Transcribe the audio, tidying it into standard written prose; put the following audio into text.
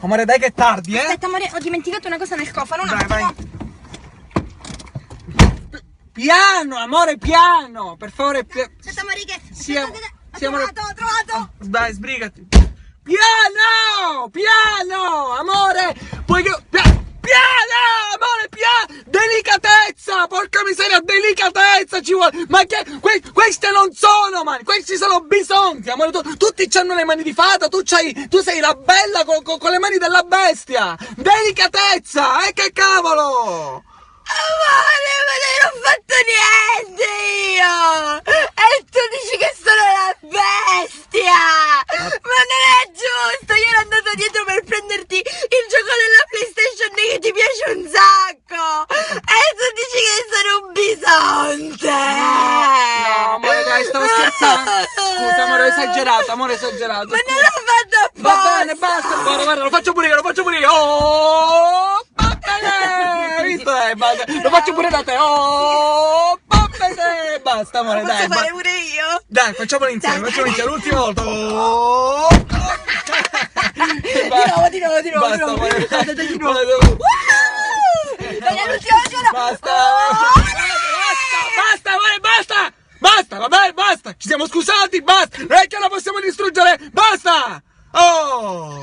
Amore, dai che è tardi, Aspetta, amore, ho dimenticato una cosa nel cofano. Un Vai, attimo. vai. Piano, amore, piano. Per favore, Aspetta, amore, che... Siamo- Ho siamo- trovato. Dai, sbrigati. Piano! Piano! Amore! Puoi che... Piano! Amore, piano! Delicatezza! Porca miseria, delicatezza ci vuole! Ma che... queste non sono mani! Questi sono bisonti, amore! Tutti hanno le mani di fata, tu sei la bella con le mani della bestia! Delicatezza! Che cavolo! Amore, ma non ho fatto niente io! E tu dici che sono la bestia! Ma non è giusto! Io ero andata dietro per prenderti il gioco della PlayStation che ti piace un sacco! E tu dici che sono un bisonte! No, amore, dai, stavo scherzando! Scusa, amore, ho esagerato, amore, ho esagerato! Ma non l'ho fatto apposta! Va bene, basta! Guarda, lo faccio pure io! Oh! Va bene! Visto? Basta. Lo faccio pure da te! Oh! Va bene! Basta, amore, Lo dai! posso fare pure io? Dai, facciamolo insieme, l'ultima volta! Oh! Di nuovo! Basta, amore, dai, Di nuovo! Amore, L'ultima giorno! Basta! Basta, amore, basta! Basta, vabbè, basta! Ci siamo scusati, basta! Non è che la possiamo distruggere! Basta! Oh!